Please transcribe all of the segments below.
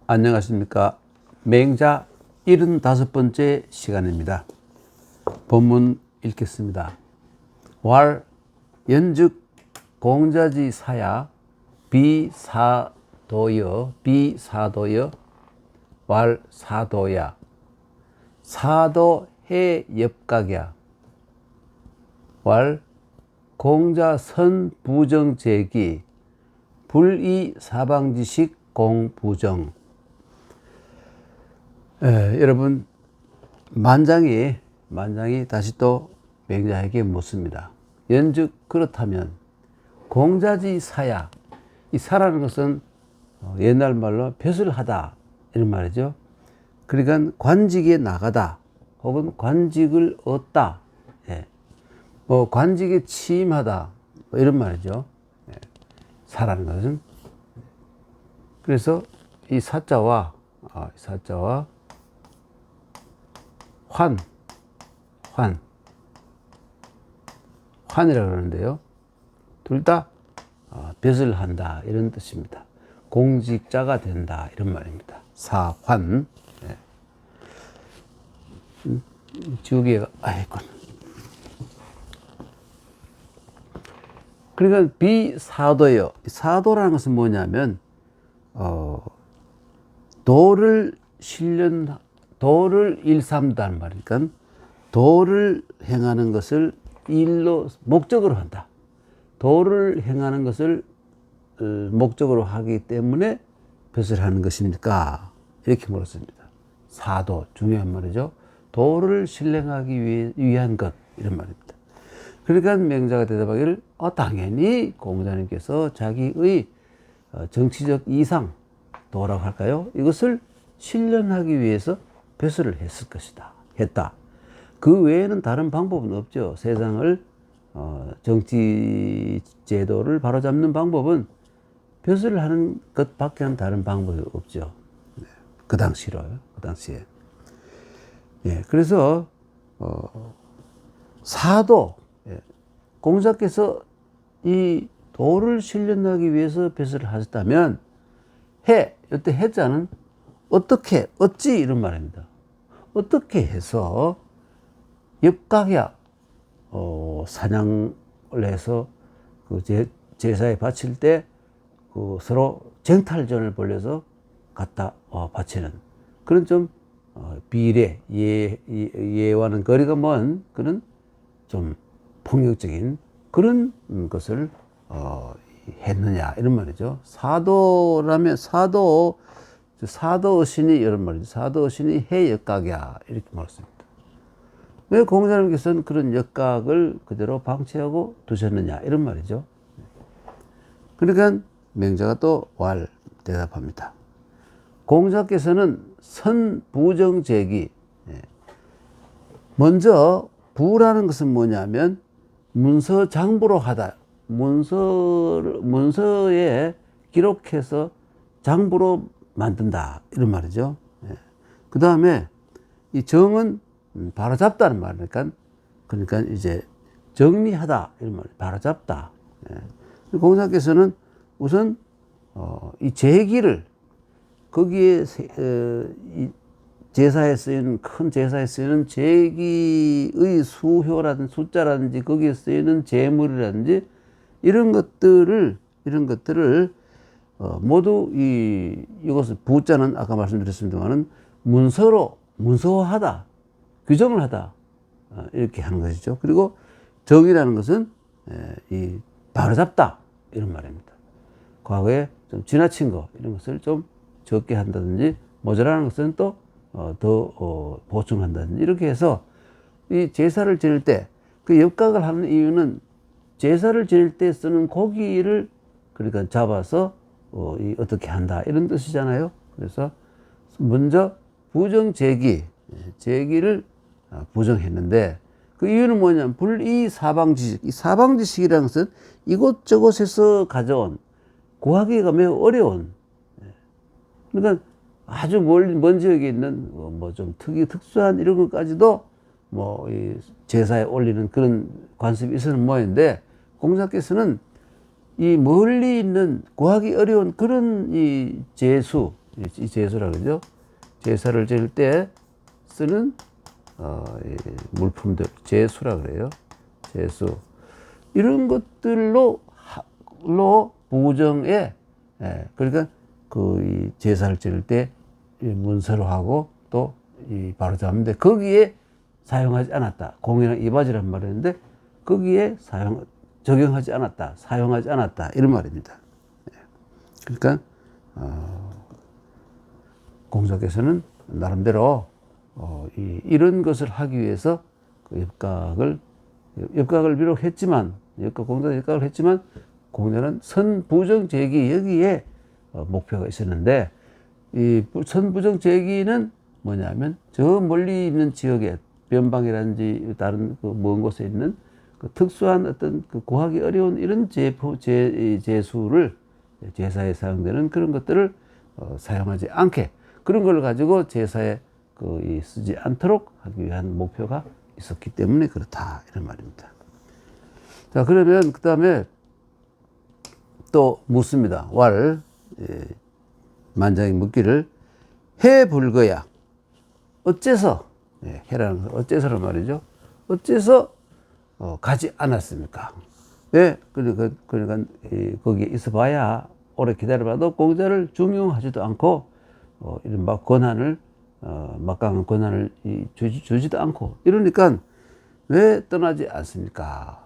안녕하십니까. 맹자 75번째 시간입니다. 본문 읽겠습니다. 왈 연즉 공자지 사야 비사도여 왈 사도야 사도 해 엽각야 왈 공자 선 부정제기 불이 사방지식 공부정. 여러분, 만장이 다시 또 맹자에게 묻습니다. 연즉 그렇다면 공자지 사야, 이 사라는 것은 옛날 말로 벼슬 하다 이런 말이죠. 그러니까 관직에 나가다 혹은 관직을 얻다, 관직에 취임하다 이런 말이죠. 사라는 것은. 그래서 이 사자와 환이라고 그러는데요. 둘 다 벼슬 한다 이런 뜻입니다. 공직자가 된다 이런 말입니다. 사환. 지우개가 아이고. 그러니까 비사도요. 사도라는 것은 뭐냐면 도를 일삼다는 말이니까 도를 행하는 것을 일로 목적으로 한다. 도를 행하는 것을 목적으로 하기 때문에 벼슬 하는 것입니까? 이렇게 물었습니다. 사도 중요한 말이죠. 도를 실행하기 위한 것 이런 말입니다. 그러니까 맹자가 대답하기를 당연히 공자님께서 자기의 정치적 이상 도라고 할까요? 이것을 실현하기 위해서 벼슬을 했다. 그 외에는 다른 방법은 없죠. 세상을 정치 제도를 바로잡는 방법은 벼슬을 하는 것밖에 다른 방법이 없죠. 그 당시에. 그래서 사도, 공자께서 이 도를 실현하기 위해서 벼슬을 하셨다면 이때 해자는 어찌 이런 말입니다. 어떻게 해서 엽각야 사냥을 해서 그 제사에 바칠 때 그 서로 쟁탈전을 벌여서 갖다 바치는 그런 좀 비례 예와는 거리가 먼 그런 좀 폭력적인 그런 것을 했느냐 이런 말이죠. 사도라면 사도신이 이런 말이죠. 사도신이 해역각이야 이렇게 말했습니다. 왜 공자님께서는 그런 역각을 그대로 방치하고 두셨느냐 이런 말이죠. 그러니까 맹자가 또 대답합니다. 공자께서는 선부정제기, 먼저 부라는 것은 뭐냐면 문서장부로 하다. 문서에 기록해서 장부로 만든다 이런 말이죠. 그 다음에 이 정은 바로잡다는 말이니까 그러니까 이제 정리하다 이런 말, 바로잡다. 공자께서는 우선 이 제기를 거기에 이 제사에 쓰이는 큰 제사에 쓰이는 제기의 수효라든지 숫자라든지 거기에 쓰이는 제물이라든지 이런 것들을 모두 이것을 부자는 아까 말씀드렸습니다만은 문서화하다, 규정을 하다 이렇게 하는 것이죠. 그리고 정이라는 것은 이 바로잡다 이런 말입니다. 과거에 좀 지나친 거 이런 것을 좀 적게 한다든지 모자라는 것은 또 더 보충한다든지 이렇게 해서 이 제사를 지낼 때 그 엽각을 하는 이유는 제사를 지낼 때 쓰는 고기를 그러니까 잡아서 어떻게 한다 이런 뜻이잖아요. 그래서 먼저 제기를 부정했는데 그 이유는 뭐냐면 불이 사방지식. 이 사방지식이라는 것은 이곳저곳에서 가져온 구하기가 매우 어려운, 그러니까 아주 먼 지역에 있는 뭐 좀 특수한 이런 것까지도 이 제사에 올리는 그런 관습이 있었는 모양인데 공자께서는 이 멀리 있는 구하기 어려운 그런 이 제수, 이 제수라 그러죠. 제사를 지을 때 쓰는 이 물품들, 제수라 그래요. 제수. 이런 것들로 부정에, 그러니까 이 제사를 지을 때 문서로 하고 또 이 바로잡는데 거기에 사용하지 않았다. 공이나 이바지란 말이었는데 거기에 적용하지 않았다. 사용하지 않았다. 이런 말입니다. 그러니까 공자께서는 나름대로 이런 것을 하기 위해서 그 엽각을 비록 했지만, 공자는 엽각을 했지만 공자는 선부정제기 여기에 목표가 있었는데, 이 선부정제기는 뭐냐면 저 멀리 있는 지역에 변방이라든지 다른 그 먼 곳에 있는 그 특수한 어떤 그 구하기 어려운 이런 제수를 제사에 사용되는 그런 것들을 사용하지 않게, 그런 걸 가지고 제사에 쓰지 않도록 하기 위한 목표가 있었기 때문에 그렇다, 이런 말입니다. 자, 그러면 그 다음에 또 묻습니다. 만장이 묻기를 해 불거야. 어째서, 해라는 것은 어째서란 말이죠. 어째서 가지 않았습니까? 왜? 그러니까 거기에 있어 봐야, 오래 기다려봐도 공자를 중용하지도 않고, 이런 막강한 권한을 주지도 않고, 이러니까 왜 떠나지 않습니까?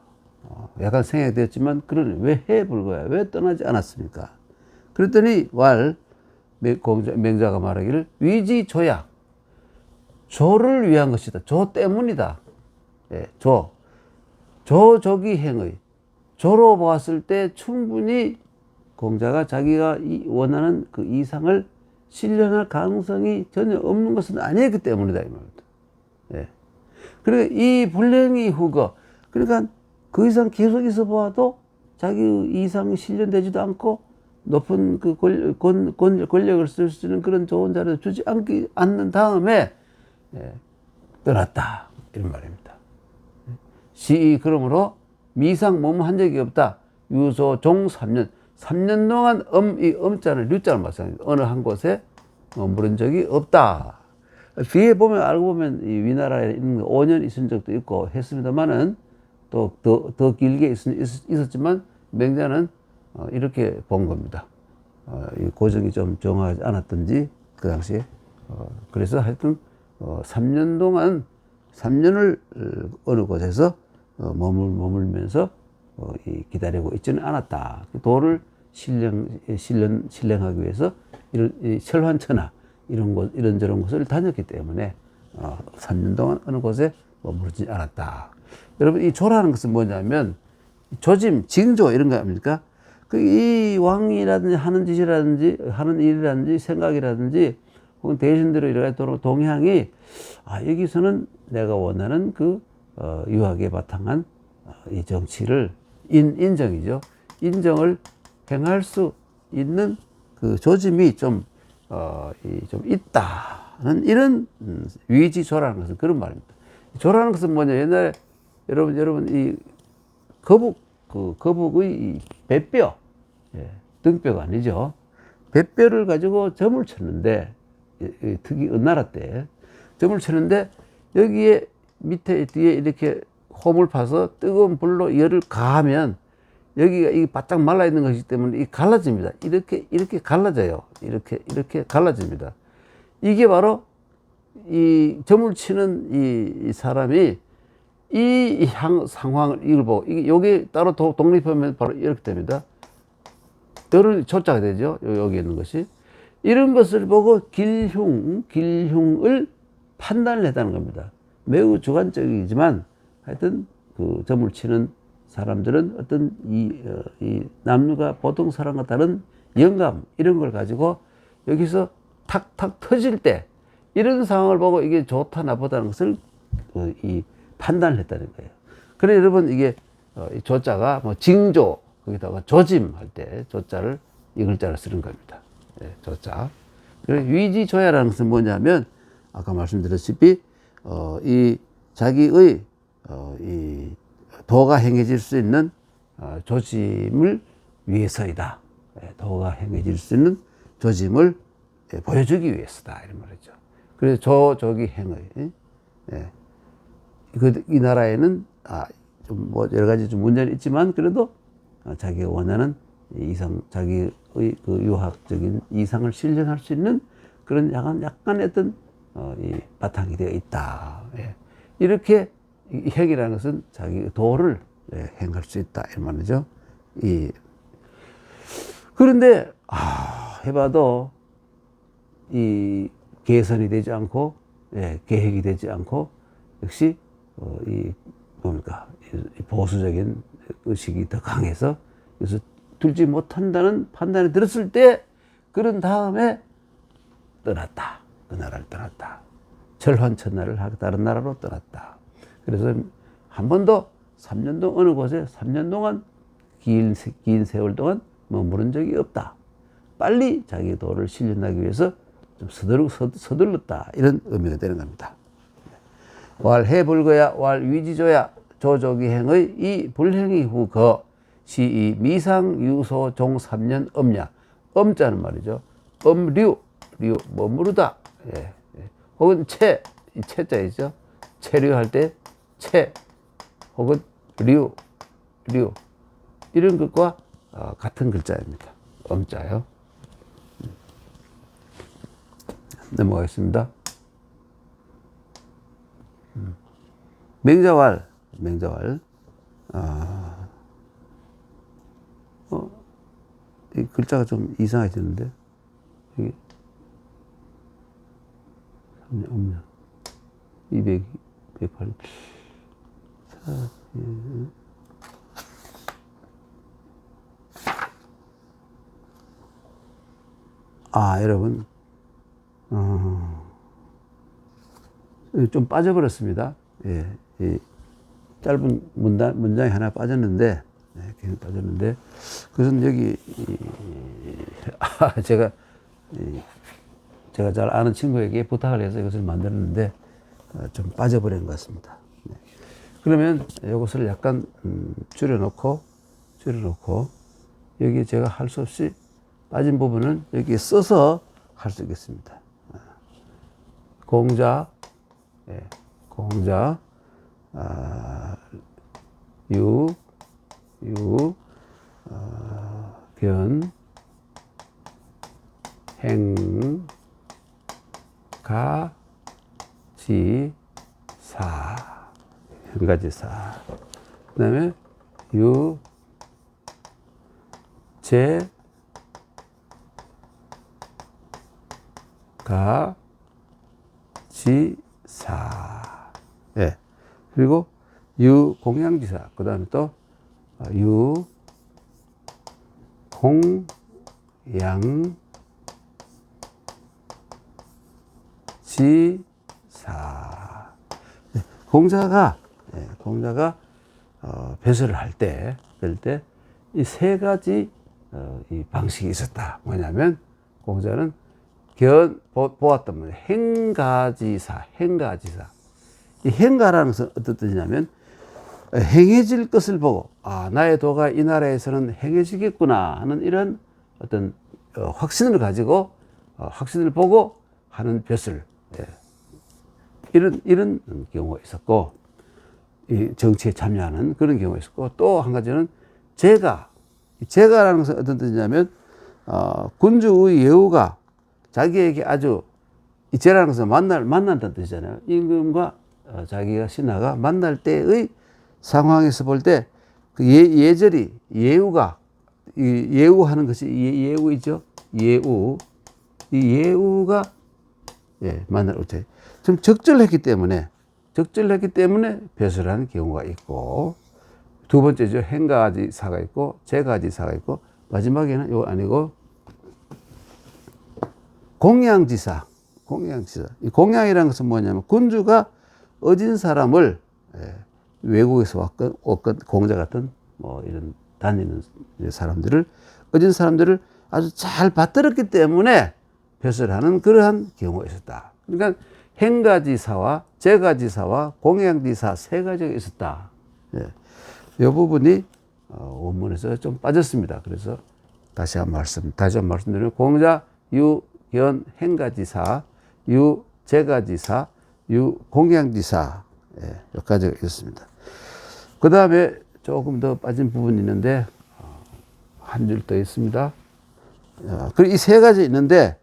약간 생각이 되었지만, 왜 해 불거야? 왜 떠나지 않았습니까? 그랬더니, 맹자가 말하기를 위지조약. 조를 위한 것이다. 조 때문이다. 조적이 행의. 조로 보았을 때 충분히 공자가 자기가 원하는 그 이상을 실현할 가능성이 전혀 없는 것은 아니었기 때문이다, 이 말입니다. 그러니까 이 불행이 후거. 그러니까 그 이상 계속 있어 보아도 자기 이상이 실현되지도 않고 높은 그 권력을 쓸 수 있는 그런 좋은 자리를 주지 않는 다음에 떠났다, 이런 말입니다. 그러므로 미상 몸한 적이 없다. 유소 종 3년. 3년 동안 이 엄자를 류자를 마찬가지입니다. 어느 한 곳에 머무른 적이 없다. 뒤에 보면, 알고 보면 이 위나라에 있는 5년 있은 적도 있고 했습니다만은 또 더 길게 있었지만 맹자는 이렇게 본 겁니다. 이 고정이 좀 정확하지 않았던지 그 당시에 그래서 하여튼 3년 동안 3년을 어느 곳에서 머물면서 기다리고 있지는 않았다. 도를 신령하기 위해서 이런 철환천하 이런저런 곳을 다녔기 때문에 3년 동안 어느 곳에 머무르지 않았다. 여러분, 이 조라는 것은 뭐냐면 조짐, 징조 이런 거 아닙니까? 이 왕이라든지 하는 짓이라든지 하는 일이라든지 생각이라든지 혹은 대신들의 이러한 동향이 여기서는 내가 원하는 그 유학에 바탕한 이 정치를 인정이죠. 인정을 행할 수 있는 그 조짐이 좀 있다는 이런 위지조라는 것은 그런 말입니다. 조라는 것은 뭐냐? 옛날에 여러분 이 거북의 이 배뼈, 등뼈가 아니죠. 배뼈를 가지고 점을 쳤는데, 특히 은나라 때 점을 쳤는데 여기에 밑에 뒤에 이렇게 홈을 파서 뜨거운 불로 열을 가하면 여기가 이 바짝 말라 있는 것이기 때문에 이 갈라집니다. 이렇게 갈라져요. 이렇게 갈라집니다. 이게 바로 이 점을 치는 이 사람이 이 상황을 이걸 보고 여기 따로 독립하면 바로 이렇게 됩니다. 열을 조자가 되죠. 여기 있는 것이. 이런 것을 보고 길흉을 판단을 했다는 겁니다. 매우 주관적이지만 하여튼 그 점을 치는 사람들은 어떤 이 남녀가 보통 사람과 다른 영감 이런 걸 가지고 여기서 탁탁 터질 때 이런 상황을 보고 이게 좋다 나쁘다는 것을 이 판단을 했다는 거예요. 그래 여러분 이게 이 조자가 뭐 징조 거기다가 조짐 할 때 조자를 이 글자를 쓰는 겁니다. 조자. 그래 위지조야라는 것은 뭐냐면 아까 말씀드렸다시피 이 자기의 이 도가 행해질 수 있는 조짐을 위해서이다. 도가 행해질 수 있는 조짐을 보여주기 위해서다 이런 말이죠. 그래서 저기 행의 이 나라에는 좀 뭐 여러 가지 좀 문제는 있지만 그래도 자기가 원하는 이상 자기의 그 유학적인 이상을 실현할 수 있는 그런 약간의 어떤 이 바탕이 되어 있다. 이렇게 이 행이라는 것은 자기 도를 행할 수 있다 이 말이죠. 그런데 해봐도 이 개선이 되지 않고 계획이 되지 않고 역시 이 뭡니까 이 보수적인 의식이 더 강해서 그래서 둘지 못한다는 판단이 들었을 때 그런 다음에 떠났다. 그 나라를 떠났다. 철환천나를 다른 나라로 떠났다. 그래서 한 번도 3년 동안 어느 곳에 3년 동안 긴 세월 동안 머무른 적이 없다. 빨리 자기 도를 실현하기 위해서 좀 서둘렀다. 이런 의미가 되는 겁니다. 왈해불거야 왈위지조야 조조기행의 이 불행이 후거 시이 미상유소 종 3년 엄냐. 엄자는 말이죠. 엄류 머무르다. 혹은 이 채자 있죠. 체류할 때 채 혹은 류 이런 것과 같은 글자입니다. 엄자요. 넘어가겠습니다. 맹자왈 이 글자가 좀 이상해지는데 이게 없냐 200 108 여러분 좀 빠져버렸습니다. 이 짧은 문장이 하나 빠졌는데 괜히 빠졌는데 그것은 여기 제가 잘 아는 친구에게 부탁을 해서 이것을 만들었는데 좀 빠져버린 것 같습니다. 그러면 이것을 약간 줄여놓고 여기 제가 할 수 없이 빠진 부분은 여기 써서 할 수 있겠습니다. 공자 변 행 가지 사 그다음에 제 가지사 그리고 유공양지사 그다음에 또 유공양지사 공자가 배설을 할 때 이 세 가지 이 방식이 있었다. 뭐냐면 공자는 보았던 분 행가지사 이 행가라는 것은 어떤 뜻이냐면 행해질 것을 보고 나의 도가 이 나라에서는 행해지겠구나 하는 이런 어떤 확신을 가지고 확신을 보고 하는 벼슬 이런 경우가 있었고 이 정치에 참여하는 그런 경우가 있었고 또 한 가지는 제가라는 것은 어떤 뜻이냐면 군주의 예우가 자기에게 아주 이 제라는 것은 만난다는 뜻이잖아요. 임금과 자기가 신하가 만날 때의 상황에서 볼 때 그 예절이 예우가 예우하는 것이 예우이죠. 이 예우가 만날 때 좀 적절했기 때문에 배설하는 경우가 있고 두 번째죠. 행가지사가 있고 제가지사가 있고 마지막에는 이거 아니고 공양지사. 이 공양이라는 것은 뭐냐면 군주가 어진 사람을 외국에서 왔건 공자 같은 뭐 이런 다니는 사람들을 어진 사람들을 아주 잘 받들었기 때문에 벼슬하는 그러한 경우가 있었다. 그러니까 행가지사와 제가지사와 공양지사 세 가지가 있었다. 이 부분이 원문에서 좀 빠졌습니다. 그래서 다시 한번 말씀드리면 공자 견 행가지사, 유 제가지사, 유 공양지사, 여기까지가 있습니다. 그 다음에 조금 더 빠진 부분이 있는데 한 줄 더 있습니다. 그리고 이 세 가지 있는데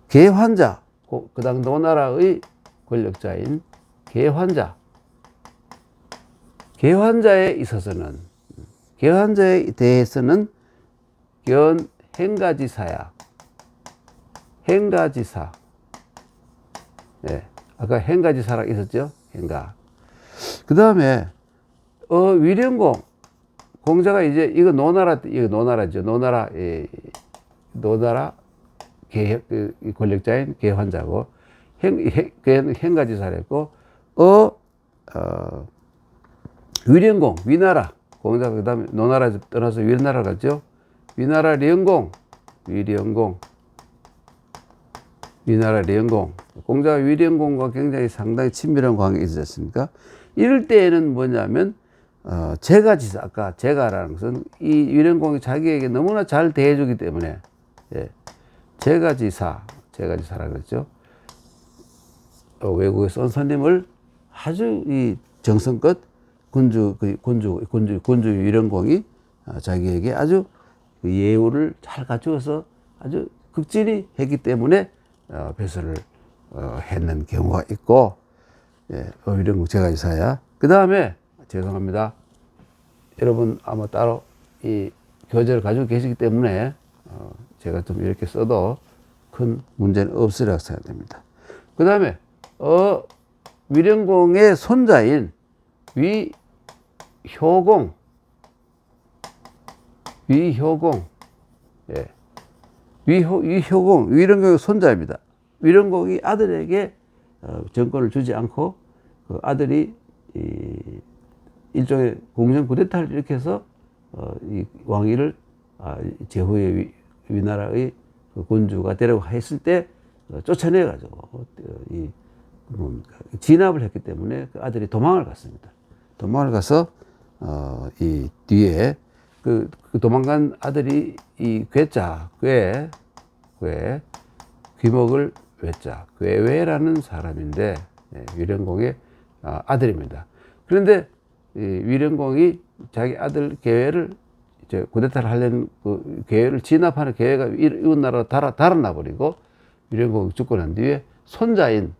계환자, 그 다음 노나라의 권력자인 계환자에 있어서는, 계환자에 대해서는 견 행가지사야. 행가지사. 아까 행가지사라고 있었죠? 행가. 그 다음에 위령공. 공자가 이제 이거 노나라죠. 노나라 권력자인 계환자고 행가지사랬고 위령공 위나라. 공자가 그 다음에 노나라 떠나서 위나라 갔죠. 위나라 령공. 위나라 령공. 공자가 위령공과 굉장히 상당히 친밀한 관계가 있지 않습니까? 이럴 때에는 뭐냐면 제가지사, 아까 제가라는 것은 이 위령공이 자기에게 너무나 잘 대해주기 때문에 제가지사라 그랬죠. 외국의 선선님을 아주 이 정성껏 군주 위령공이 자기에게 아주 예우를 잘 갖추어서 아주 극진히 했기 때문에 배설을 했는 경우가 있고, 위령공 제가지사야. 그 다음에 죄송합니다. 여러분 아마 따로 이 교재를 가지고 계시기 때문에 제가 좀 이렇게 써도 큰 문제는 없으리라고 생각됩니다. 그 다음에 위령공의 손자인 위효공. 위효공, 위령공의 손자입니다. 위령공이 아들에게 정권을 주지 않고 그 아들이 일종의 공정 쿠데타를 일으켜서 이 왕위를 제후의 위나라의 그 군주가 되려고 했을 때 쫓아내 가지고 진압을 했기 때문에 그 아들이 도망을 갔습니다. 도망을 가서 이 뒤에 그 도망간 아들이 이 귀목을 외자, 괴외라는 사람인데 위령공의 아들입니다. 그런데 이 위령공이 자기 아들 계획을 이제 쿠데타를 하려는 그 계획을 진압하는 계획가 이웃나라로 달아나 버리고 위령공이 죽고 난 뒤에 손자인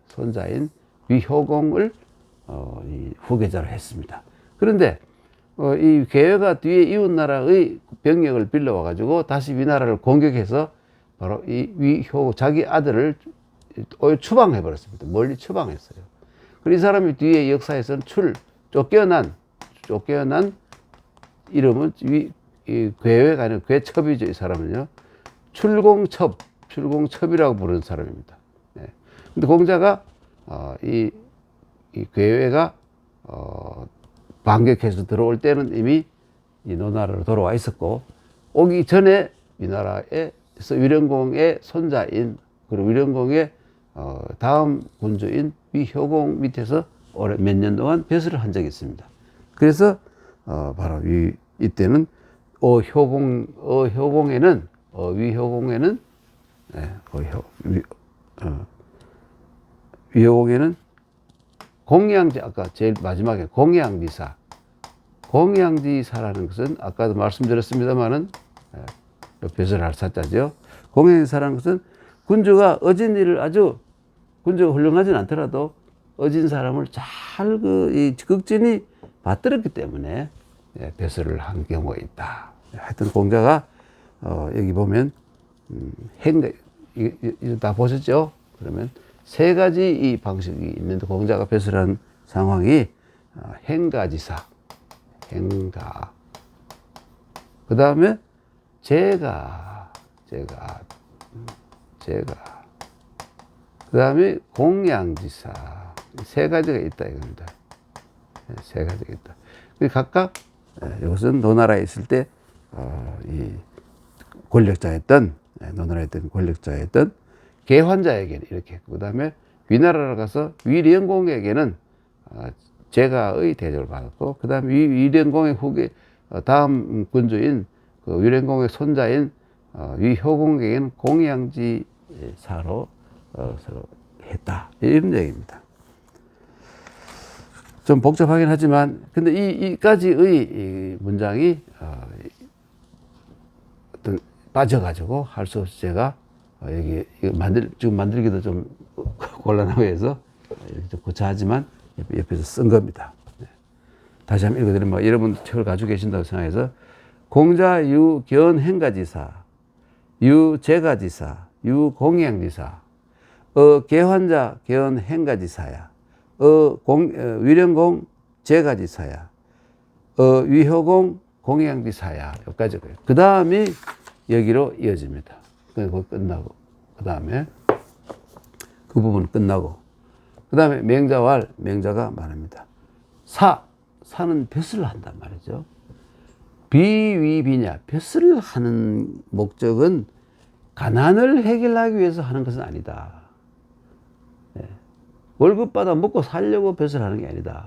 위효공을 이 후계자로 했습니다. 그런데 이 계획가 뒤에 이웃나라의 병력을 빌려와 가지고 다시 위나라를 공격해서 바로 이 위효 자기 아들을 추방해 버렸습니다. 멀리 추방했어요. 그리고 이 사람이 뒤에 역사에서는 쫓겨난 이름은 괴외가 아니라 괴첩이죠. 이 사람은요. 출공첩이라고 부르는 사람입니다. 근데 공자가 이 괴외가 반격해서 들어올 때는 이미 이 노나라로 돌아와 있었고, 오기 전에 위나라에서 위령공의 손자인 그리고 위령공의 다음 군주인 위효공 밑에서 몇 년 동안 배설을 한 적이 있습니다. 그래서 바로 이때는 위효공에는 공양지, 아까 제일 마지막에 공양지사라는 것은 아까도 말씀드렸습니다만은 배설할 사자죠. 공양지사라는 것은 군주가 어진 일을 군주가 훌륭하진 않더라도 어진 사람을 잘 극진히 받들었기 때문에 배설을 한 경우가 있다. 하여튼 공자가 여기 보면 이거 다 보셨죠? 그러면 세 가지 이 방식이 있는데 공자가 배설한 상황이 행가지사, 그 다음에 제가, 그 다음에 공양지사, 세 가지가 있다 이겁니다. 세 가지가 있다. 각각 이것은 노나라에 있을 때 이 권력자였던 계환자에게는 이렇게 했고, 그 다음에 위나라로 가서 위령공에게는 제가의 대접을 받았고, 그 다음에 위령공의 다음 군주인 그 위령공의 손자인 위효공에게는 공양지사로 서로 했다. 이런 얘기입니다. 좀 복잡하긴 하지만, 근데 이까지의 이 문장이 어떤 빠져가지고 할 수 없이 제가 여기 지금 만들기도 좀 곤란하고 해서 이렇게 좀 고차하지만 옆에서 쓴 겁니다. 다시 한번 읽어드리면, 여러분 책을 가지고 계신다고 생각해서, 공자 유견행가지사, 유제가지사, 유공양지사, 개환자 견행가지사야, 위령공 제가지사야, 위효공 공양지사야. 여기까지고요. 그 다음이 여기로 이어집니다. 그거 끝나고, 그 다음에 그 부분 끝나고, 그 다음에 맹자가 말합니다. 사는 벼슬을 한단 말이죠. 비위비냐, 벼슬을 하는 목적은 가난을 해결하기 위해서 하는 것은 아니다. 월급 받아 먹고 살려고 벼슬 하는 게 아니다.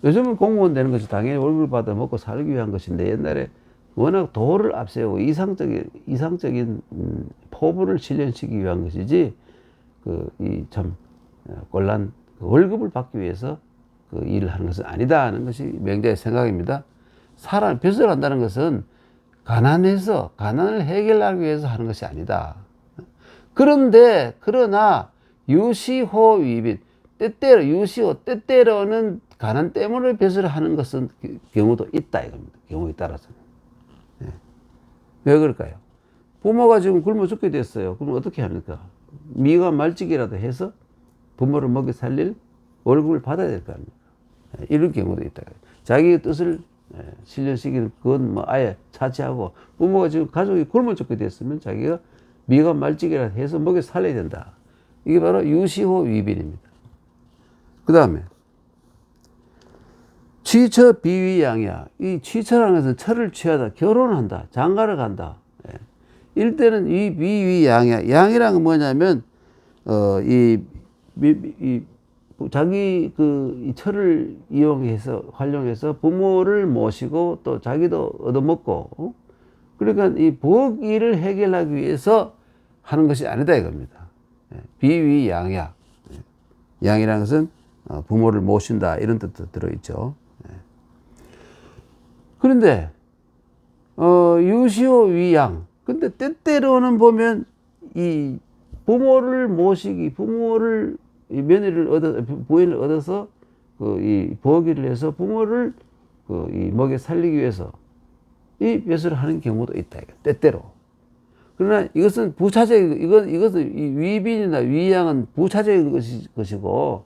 요즘은 공무원 되는 것이 당연히 월급 받아 먹고 살기 위한 것인데, 옛날에 워낙 도를 앞세우고 이상적인 포부를 실현시키기 위한 것이지, 이 참 곤란 월급을 받기 위해서 그 일을 하는 것은 아니다 하는 것이 맹자의 생각입니다. 벼슬을 한다는 것은 가난을 해결하기 위해서 하는 것이 아니다. 그러나 유시호위빈, 때때로는 가난 때문에 벼슬을 하는 것은 경우도 있다 이겁니다. 경우에 따라서는. 왜 그럴까요? 부모가 지금 굶어 죽게 됐어요. 그럼 어떻게 합니까? 미가 말찍이라도 해서 부모를 먹여 살릴 월급을 받아야 될 거 아닙니까? 이런 경우도 있다. 자기의 뜻을 실현시키는 그건 뭐 아예 차치하고, 부모가 지금 가족이 굶어 죽게 됐으면 자기가 미가 말찍이라도 해서 먹여 살려야 된다. 이게 바로 유시호 위빈입니다. 그 다음에 취처 비위양이야. 이 취처라는 것은 처를 취하다, 결혼한다, 장가를 간다. 일때는 이 비위양이야. 양이란 건 뭐냐면 자기 이 처를 활용해서 부모를 모시고 또 자기도 얻어먹고, 그러니까 이 부엌 일을 해결하기 위해서 하는 것이 아니다 이겁니다. 비위양이야. 양이라는 것은 부모를 모신다 이런 뜻도 들어있죠. 그런데 유시오 위양. 근데 때때로는 보면 이 부모를 모시기, 부인을 얻어서 이 부엌 일을 해서 부모를 이 먹여 살리기 위해서 이 벼슬을 하는 경우도 있다. 때때로. 그러나 이것은 이것은 이 위빈이나 위양은 부차적인 것이고,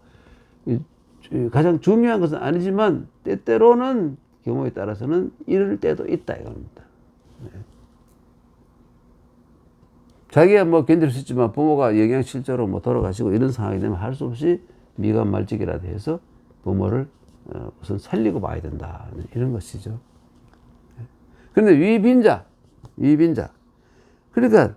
가장 중요한 것은 아니지만 때때로는 경우에 따라서는 이럴 때도 있다 이겁니다. 자기가 뭐 견딜 수 있지만 부모가 영양실조로 뭐 돌아가시고 이런 상황이 되면 할 수 없이 미가 말찍이라도 해서 부모를 우선 살리고 봐야 된다 이런 것이죠. 그런데 위빈자. 그러니까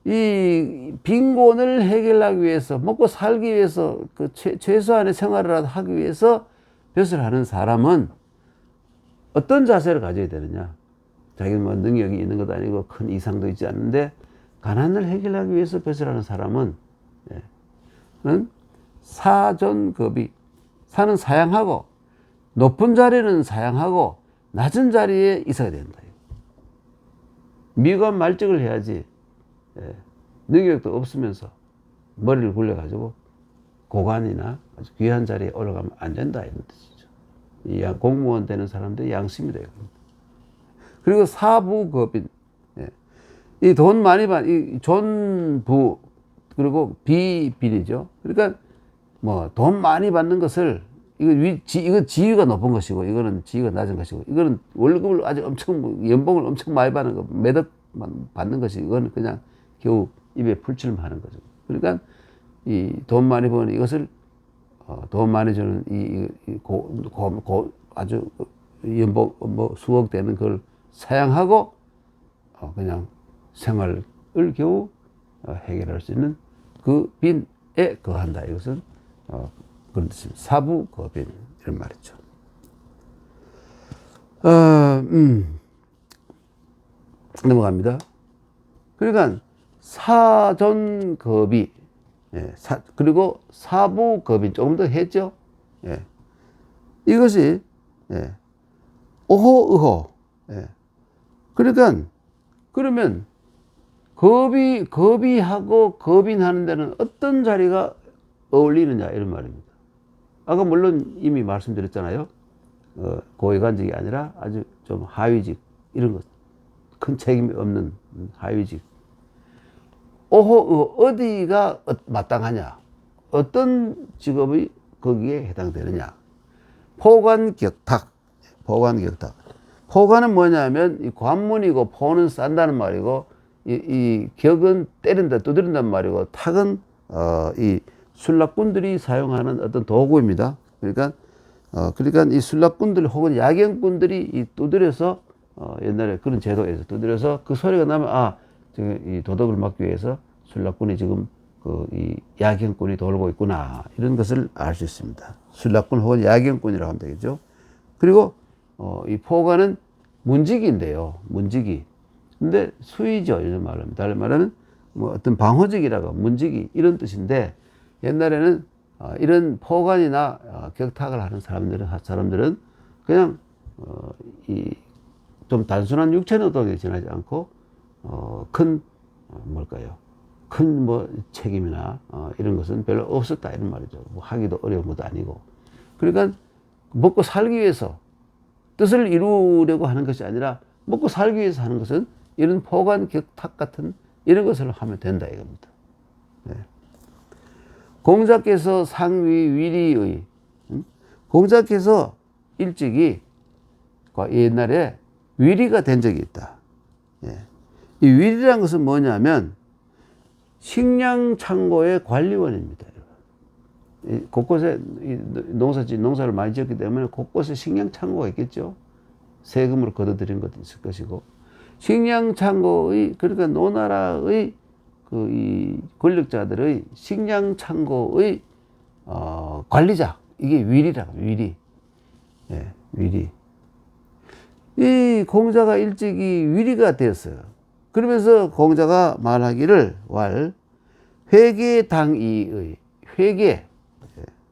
이 빈곤을 해결하기 위해서, 먹고 살기 위해서, 최소한의 생활을 하기 위해서 벼슬을 하는 사람은 어떤 자세를 가져야 되느냐? 자기는 뭐 능력이 있는 것도 아니고 큰 이상도 있지 않는데, 가난을 해결하기 위해서 벼슬하는 사람은 사존급이, 사는 사양하고, 높은 자리는 사양하고 낮은 자리에 있어야 된다. 미관 말직을 해야지 능력도 없으면서 머리를 굴려가지고 고관이나 아주 귀한 자리에 올라가면 안 된다 이런 뜻이죠. 이 공무원 되는 사람들이 양심이다 이겁니다. 그리고 사부급인, 이 돈 많이 이 존부, 그리고 비빈이죠. 그러니까 뭐 돈 많이 받는 것을 이거 지위가 높은 것이고, 이거는 지위가 낮은 것이고, 이거는 월급을 아주 연봉을 엄청 많이 받는 거, 매덕만 받는 것이, 이거는 그냥 겨우 입에 풀칠만 하는 거죠. 그러니까 이 돈 많이 버는 이것을, 돈 많이 주는 아주 연봉 뭐 수억 되는 그걸 사양하고, 그냥 생활을 겨우 해결할 수 있는 그 빈에 거한다. 이것은 그런 뜻입니다. 사부거빈 이런 말이죠. 넘어갑니다. 그러니까 사전겁이, 예, 그리고 사부겁이 조금 더 했죠. 예. 이것이, 예, 오호의호. 예. 그러니까, 그러면, 겁이하고 겁인하는 데는 어떤 자리가 어울리느냐, 이런 말입니다. 아까 물론 이미 말씀드렸잖아요. 고위관직이 아니라 아주 좀 하위직, 이런 것. 큰 책임이 없는 하위직. 어디가 마땅하냐? 어떤 직업이 거기에 해당되느냐? 포관격탁. 포관은 뭐냐면, 이 관문이고, 포는 싼다는 말이고, 이 격은 때린다, 두드린다는 말이고, 탁은, 이 술락꾼들이 사용하는 어떤 도구입니다. 그러니까 이 술락꾼들 혹은 야경꾼들이 이 두드려서, 옛날에 그런 제도에서 두드려서 그 소리가 나면, 지금 이 도덕을 막기 위해서 술락꾼이 지금 이 야경꾼이 돌고 있구나. 이런 것을 알 수 있습니다. 술락꾼 혹은 야경꾼이라고 하면 되겠죠. 그리고, 이 포관은 문지기인데요. 문지기. 근데 수의죠. 요즘 말하면. 다른 말하면 뭐 어떤 방호직이라고 문지기 이런 뜻인데, 옛날에는 이런 포관이나 격탁을 하는 사람들은 그냥 이 좀 단순한 육체 노동에 지나지 않고 큰 책임이나 이런 것은 별로 없었다 이런 말이죠. 뭐 하기도 어려운 것도 아니고. 그러니까 먹고 살기 위해서 뜻을 이루려고 하는 것이 아니라 먹고 살기 위해서 하는 것은 이런 포관 격탁 같은 이런 것을 하면 된다 이겁니다. 네. 공자께서 상위 위리의, 공자께서 일찍이 옛날에 위리가 된 적이 있다. 예. 이 위리라는 것은 뭐냐면 식량창고의 관리원입니다. 곳곳에 농사를 많이 지었기 때문에 곳곳에 식량창고가 있겠죠. 세금으로 걷어들인 것도 있을 것이고, 식량창고의, 그러니까 노나라의 이 권력자들의 식량창고의 관리자, 이게 위리라고, 위리. 예, 위리. 이 공자가 일찍이 위리가 되었어요. 그러면서 공자가 말하기를 회계당이의, 회계,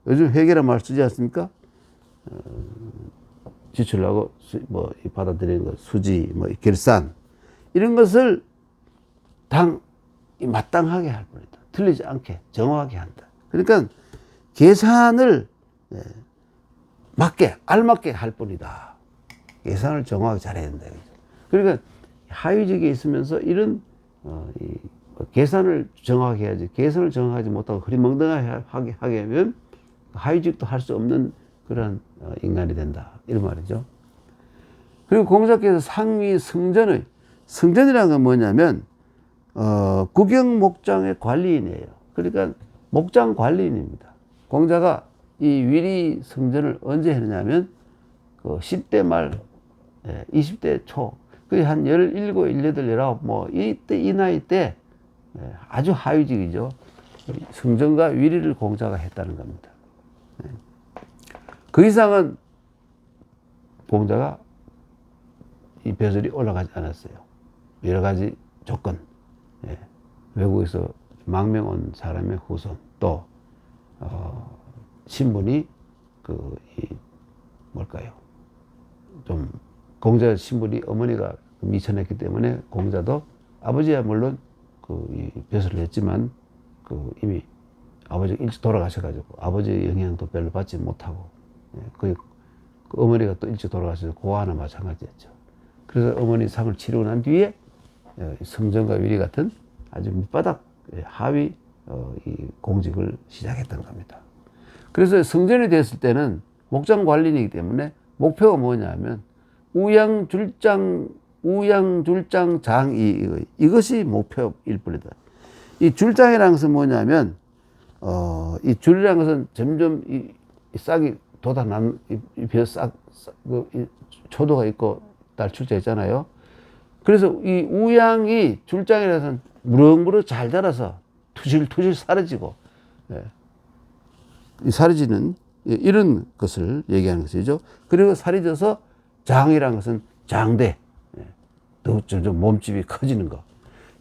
요즘 회계란 말 쓰지 않습니까? 지출하고 받아들이는 것, 수지, 결산, 이런 것을 마땅하게 할 뿐이다. 틀리지 않게 정확하게 한다. 그러니까 계산을 알맞게 할 뿐이다. 계산을 정확하게 잘해야 된다. 그러니까 하위직에 있으면서 이런 계산을 정확하게 해야지, 계산을 정확하지 못하고 흐리멍덩하게 하게 하면 하위직도 할 수 없는 그런 인간이 된다. 이런 말이죠. 그리고 공자께서 상위 승전이라는 건 뭐냐면 국영 목장의 관리인이에요. 그러니까 목장 관리인입니다. 공자가 이 위리 승전을 언제 했느냐면 10대 말, 20대 초, 그 한 17, 18, 19, 이 나이 때 아주 하위직이죠. 승전과 위리를 공자가 했다는 겁니다. 그 이상은 공자가 이 벼슬이 올라가지 않았어요. 여러 가지 조건, 외국에서 망명 온 사람의 후손, 또 신분이 좀 공자 신분이 어머니가 미천했기 때문에 공자도 아버지야 물론 이 벼슬을 했지만 이미 아버지가 일찍 돌아가셔가지고 아버지의 영향도 별로 받지 못하고, 그 어머니가 또 일찍 돌아가셔서 고아나 마찬가지였죠. 그래서 어머니 상을 치르고 난 뒤에 승전과 위리 같은 아주 밑바닥 하위 이 공직을 시작했던 겁니다. 그래서 승전이 됐을 때는 목장 관리이기 때문에 목표가 뭐냐면 우양줄장 장이, 이것이 목표일 뿐이다. 이 줄장이라는 것은 뭐냐면 이 줄이라는 것은 점점 이 싹이 돋아난 초도가 있고 날출자 있잖아요. 그래서 이 우양이 줄장이라서 무럭무럭 잘 자라서 투실투실 사라지고, 사라지는 이런 것을 얘기하는 것이죠. 그리고 사라져서 장이라는 것은 장대, 또 점점 몸집이 커지는 거.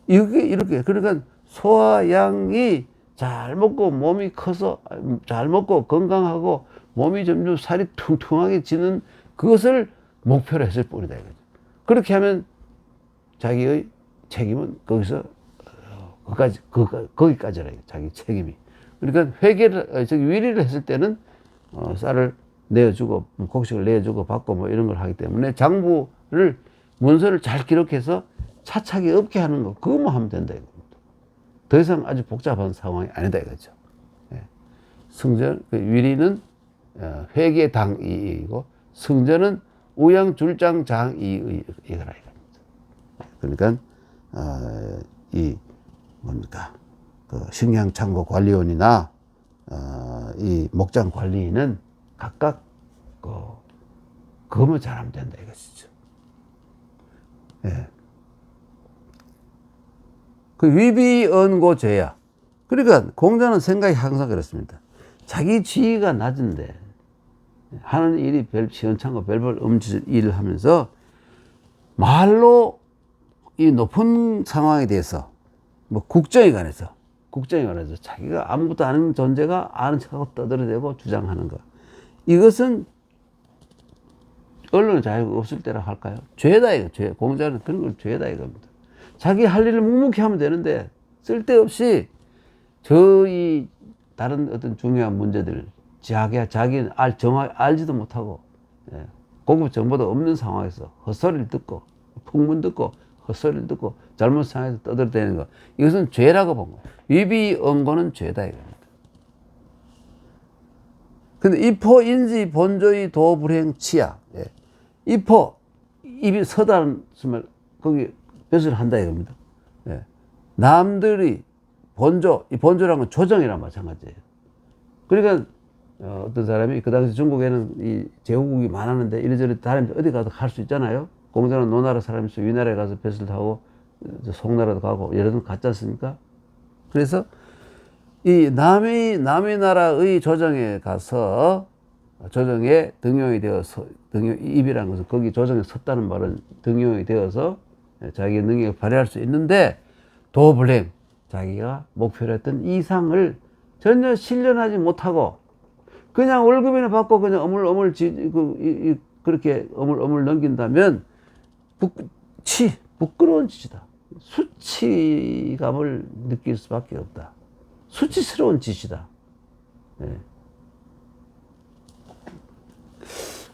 이게 이렇게, 그러니까 소와 양이 잘 먹고 몸이 커서 잘 먹고 건강하고 몸이 점점 살이 퉁퉁하게 지는 그것을 목표로 했을 뿐이다 이거죠. 그렇게 하면 자기의 책임은 거기서 거기까지라 자기 책임이. 그러니까 회계를 위리를 했을 때는 쌀을 내어주고 곡식을 내어주고 받고 뭐 이런 걸 하기 때문에 장부를 문서를 잘 기록해서 차착이 없게 하는 거 그것만 하면 된다 이겁니다. 더 이상 아주 복잡한 상황이 아니다 이거죠. 예. 승전 위리는 회계 당이이고 승전은 우양줄장 장이이거라 이겁니다. 그러니까 이 뭡니까 그 식량창고 관리원이나 이 목장 관리인은 각각 그것만 잘하면 된다 이것이죠. 예. 그 위비언고죄야. 그러니까 공자는 생각이 항상 그렇습니다. 자기 지위가 낮은데 하는 일이 별 시원찮고 별별 음질 일을 하면서 말로 이 높은 상황에 대해서 뭐 국정에 관해서 자기가 아무것도 아는 존재가 아는 척하고 떠들어대고 주장하는 것, 이것은 언론의 자유가 없을 때라 할까요? 죄다 이거. 죄. 공자는 그런 걸 죄다 이겁니다. 자기 할 일을 묵묵히 하면 되는데 쓸데없이 저희 다른 어떤 중요한 문제들을 자기는 알지도 못하고 공급 정보도 없는 상황에서 헛소리를 듣고 풍문 듣고 헛소리를 듣고 잘못 상황에서 떠들어대는 거, 이것은 죄라고 본 거예요. 위비언고는 죄다 이겁니다. 근데 이포 인지 본조의 도불행 치야. 이포 입이 서다는 말 거기 벼슬 한다 이겁니다. 남들이 본조, 이 본조라는 건 조정이랑 마찬가지예요. 그러니까 어떤 사람이 그 당시 중국에는 이 제후국이 많았는데 이래저래 다른 어디 가도 갈 수 있잖아요. 공자는 노나라 사람이서 위나라에 가서 벼슬 타고 송나라도 가고 여러 번 갔지 않습니까? 그래서 이 남의 나라의 조정에 가서 조정에 등용이 되어서 입이라는 것은 거기 조정에 섰다는 말은 등용이 되어서 자기의 능력을 발휘할 수 있는데 도불행, 자기가 목표로 했던 이상을 전혀 실현하지 못하고 그냥 월급이나 받고 그냥 어물어물 그렇게 어물어물 넘긴다면 부끄러운 짓이다. 수치감을 느낄 수밖에 없다. 수치스러운 짓이다.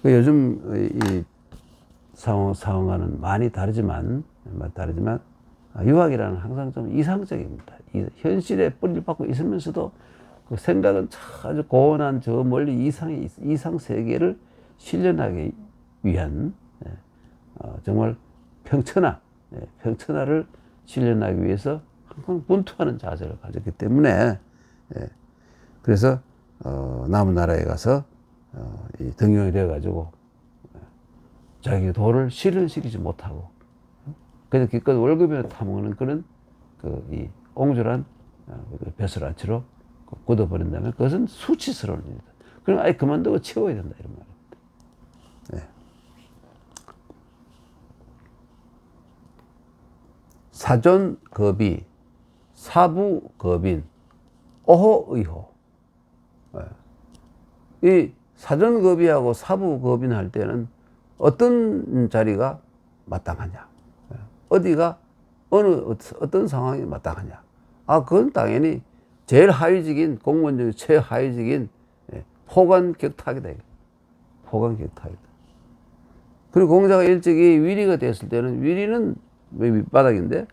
요즘 이 상황과는 많이 다르지만 유학이라는 항상 좀 이상적입니다. 현실에 뿌리를 받고 있으면서도 그 생각은 아주 고온한 저 멀리 이상 세계를 실현하기 위한 정말 평천하를 실현하기 위해서 항상 분투하는 자세를 가졌기 때문에 그래서 남은 나라에 가서 등용이 되어가지고 자기 도를 실현시키지 못하고 그냥 기껏 월급이나 타먹는 그런 이 옹졸한 벼슬아치로 굳어버린다면 그것은 수치스러운 일이다. 그럼 아예 그만두고 채워야 된다 이런 말입니다. 사존거비, 사부거빈, 오호의호. 이 사존거비하고 사부거빈 할 때는 어떤 자리가 마땅하냐, 어디가 어떤 상황이 마땅하냐. 그건 당연히 제일 하위직인 공무원 중에 최하위직인 포관격탁이다. 포관격탁이다. 그리고 공자가 일찍이 위리가 됐을 때는 위리는 밑바닥인데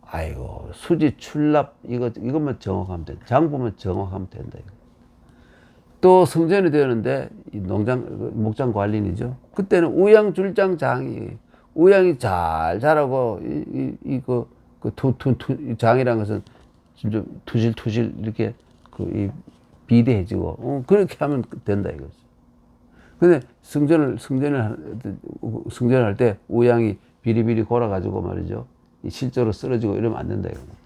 아이고 수지 출납 이것만 정확하면 된다. 장부만 정확하면 된다. 또 성전이 되었는데 이 목장 관리인이죠. 그때는 우양줄장 장이 우양이 잘 자라고 장이라는 것은 좀 투실투실 이렇게 비대해지고 그렇게 하면 된다 이거지. 근데 성전을 할 때 우양이 비리비리 골아가지고 말이죠. 실제로 쓰러지고 이러면 안 된다 이겁니다.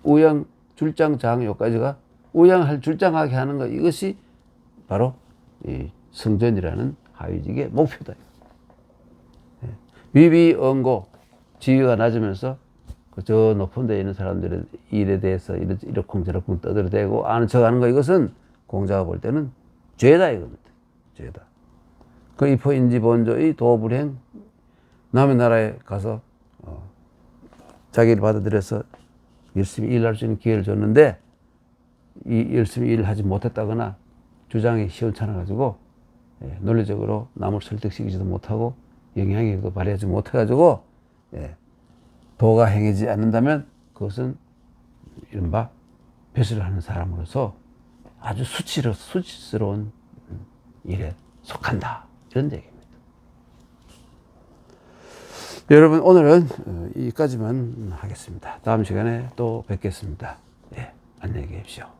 우양 줄장 장 여기까지가 우양할 줄장하게 하는 것, 이것이 바로 이 성전이라는 하위직의 목표다. 위비언고 지위가 낮으면서 저 높은 데에 있는 사람들의 일에 대해서 이러쿵저러쿵 떠들어대고 아는 척하는 거, 이것은 공자가 볼 때는 죄다 이겁니다. 죄다. 그 이포인지 본조의 도불행, 남의 나라에 가서 자기를 받아들여서 열심히 일할 수 있는 기회를 줬는데 이 열심히 일을 하지 못했다거나 주장이 시원찮아가지고 논리적으로 남을 설득시키지도 못하고 영향력도 발휘하지 못해가지고 도가 행하지 않는다면 그것은 이른바 벼슬을 하는 사람으로서 아주 수치스러운 일에 속한다, 이런 얘기입니다. 여러분, 오늘은 여기까지만 하겠습니다. 다음 시간에 또 뵙겠습니다. 안녕히 계십시오.